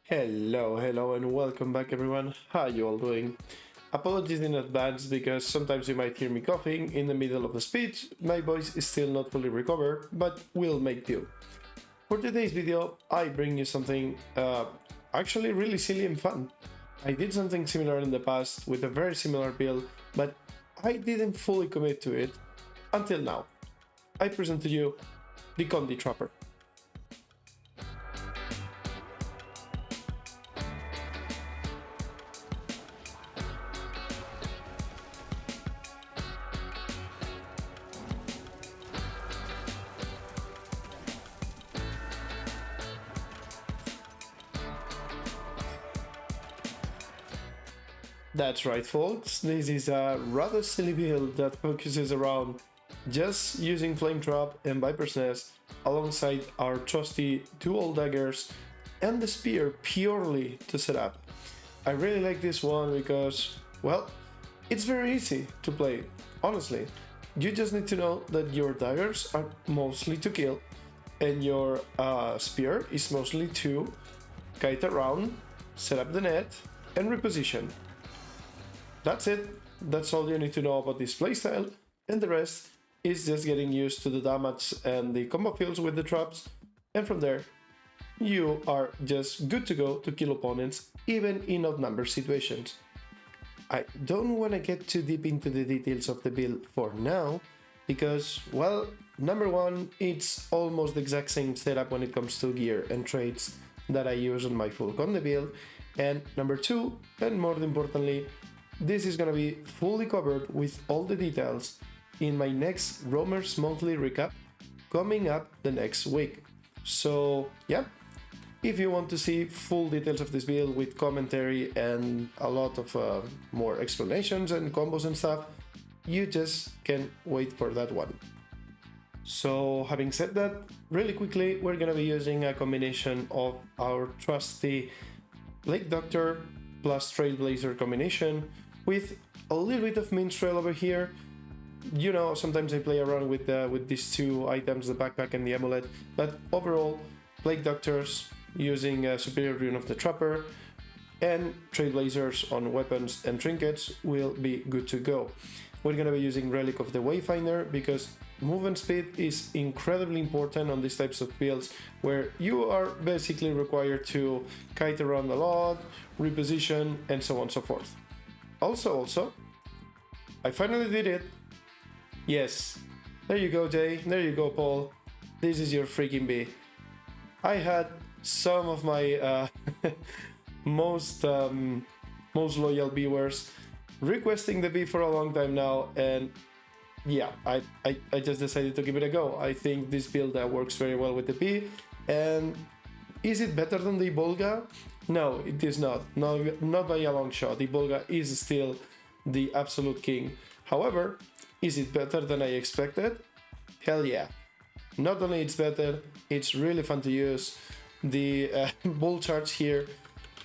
Hello, and welcome back, everyone. How you all doing? Apologies in advance because sometimes you might hear me coughing in the middle of the speech. My voice is still not fully recovered, but we'll make do. For today's video, I bring you something actually really silly and fun. I did something similar in the past with a very similar build, but I didn't fully commit to it until now. I present to you the Condi-Trapper. That's right, folks. This is a rather silly build that focuses around just using Flame Trap and Viper's Nest alongside our trusty dual daggers and the spear purely to set up. I really like this one because, well, it's very easy to play, honestly. You just need to know that your daggers are mostly to kill and your spear is mostly to kite around, set up the net, and reposition. That's it. That's all you need to know about this playstyle, and the rest is just getting used to the damage and the combo fields with the traps, and from there, you are just good to go to kill opponents, even in outnumbered situations. I don't want to get too deep into the details of the build for now, because, well, number one, it's almost the exact same setup when it comes to gear and traits that I use on my Full-Condi build, and number two, and more importantly, this is gonna be fully covered with all the details in my next Roamers Monthly Recap coming up the next week. So yeah, if you want to see full details of this build with commentary and a lot of more explanations and combos and stuff, you just can wait for that one. So having said that, really quickly, we're gonna be using a combination of our trusty Plague Doctor plus Trailblazer combination with a little bit of Minstrel over here. You know, sometimes I play around with these two items, the backpack and the amulet, but overall, Plague Doctors using a Superior Rune of the Trapper and Trailblazers on weapons and trinkets will be good to go. We're gonna be using Relic of the Wayfinder because movement speed is incredibly important on these types of builds where you are basically required to kite around a lot, reposition, and so on and so forth. Also, I finally did it. Yes, there you go, Jay. There you go, Paul. This is your freaking bee. I had some of my most loyal viewers requesting the bee for a long time now, and yeah, I just decided to give it a go. I think this build works very well with the bee, and is it better than the Volga? No, it is not. No, not by a long shot. The Volga is still the absolute king. However, is it better than I expected? Hell yeah. Not only it's better, it's really fun to use. The bull charge here,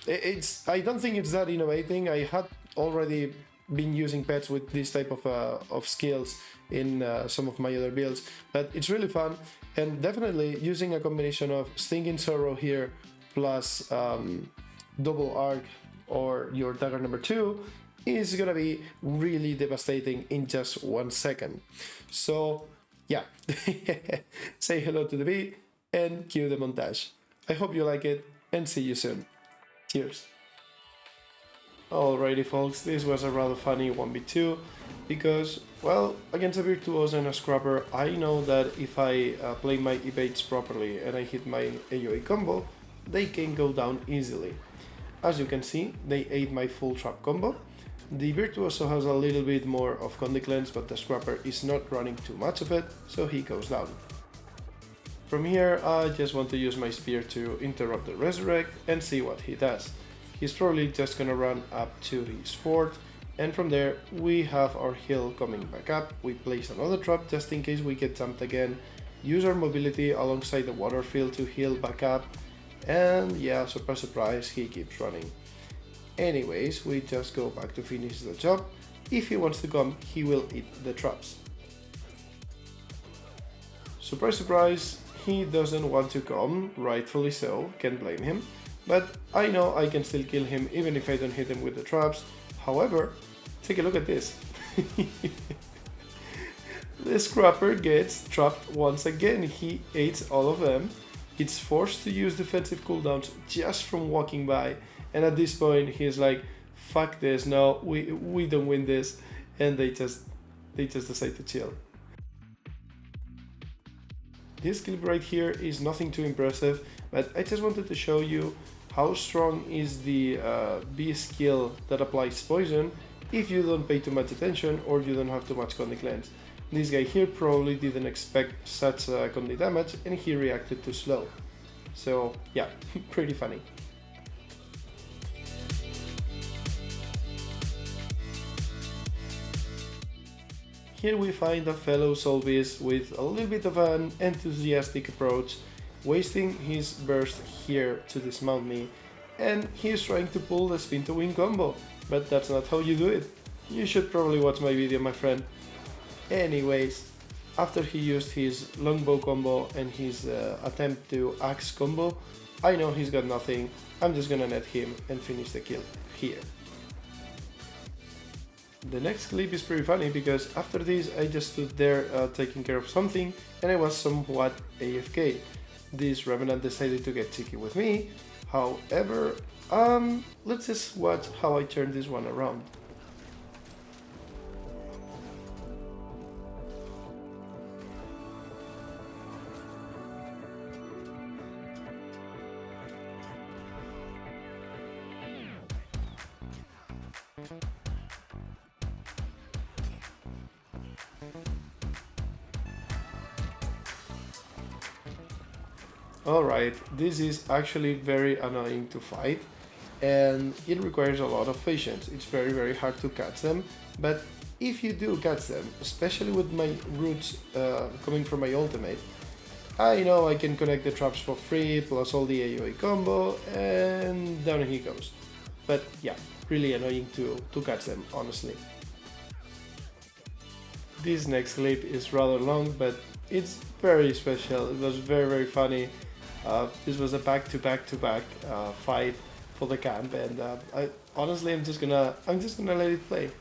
I don't think it's that innovating. I had already been using pets with this type of skills in some of my other builds, but it's really fun, and definitely using a combination of Stinging Sorrow here plus double arc or your dagger number 2 is gonna be really devastating in just 1 second. So yeah, say hello to the bee and cue the montage. I hope you like it and see you soon. Cheers. Alrighty folks, this was a rather funny 1v2 because, well, against a Virtuoso and a Scrubber, I know that if I play my evades properly and I hit my AoE combo, they can go down easily. As you can see, they ate my full trap combo. The Virtuoso has a little bit more of Condi cleanse, but the Scrubber is not running too much of it, so he goes down. From here, I just want to use my spear to interrupt the Resurrect and see what he does. He's probably just gonna run up to his fort, and from there we have our hill coming back up. We place another trap just in case we get jumped again, use our mobility alongside the water field to heal back up, and yeah, surprise, he keeps running. Anyways, we just go back to finish the job. If he wants to come, he will eat the traps. Surprise, he doesn't want to come, rightfully so, can't blame him. but I know I can still kill him even if I don't hit him with the traps. However, take a look at this. The scrapper gets trapped once again. He ate all of them. It's forced to use defensive cooldowns just from walking by, and at this point he's like, fuck this, no, we don't win this, and they just decide to chill. This clip right here is nothing too impressive, but I just wanted to show you how strong is the B skill that applies poison if you don't pay too much attention or you don't have too much Condi cleanse. This guy here probably didn't expect such Condi damage and he reacted too slow. So yeah, pretty funny. Here we find a fellow Soul-Beeast with a little bit of an enthusiastic approach, wasting his burst here to dismount me, and he's trying to pull the spin to win combo, but that's not how you do it. You should probably watch my video, my friend. Anyways, after he used his longbow combo and his attempt to axe combo, I know he's got nothing. I'm just gonna net him and finish the kill here. The next clip is pretty funny because after this I just stood there taking care of something and I was somewhat AFK. This Revenant decided to get cheeky with me. However, let's just watch how I turn this one around. Alright, this is actually very annoying to fight and it requires a lot of patience. It's very hard to catch them, but if you do catch them, especially with my roots coming from my ultimate, I know I can connect the traps for free plus all the AoE combo and down he goes. But yeah, really annoying to catch them, honestly. This next clip is rather long, but it's very special. It was very funny. This was a back-to-back fight for the camp, and honestly, I'm just gonna let it play.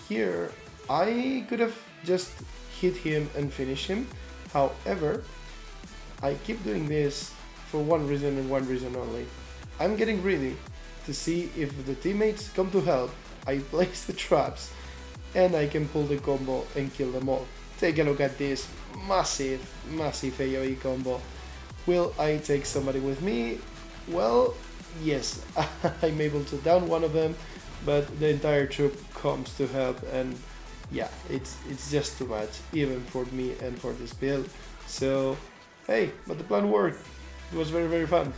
Here, I could have just hit him and finish him. However, I keep doing this for one reason and one reason only. I'm getting greedy to see if the teammates come to help. I place the traps and I can pull the combo and kill them all. Take a look at this massive AoE combo. Will I take somebody with me? Well, yes, I'm able to down one of them, but the entire troop comes to help, and yeah, it's just too much, even for me and for this build. So hey, but the plan worked. It was very fun.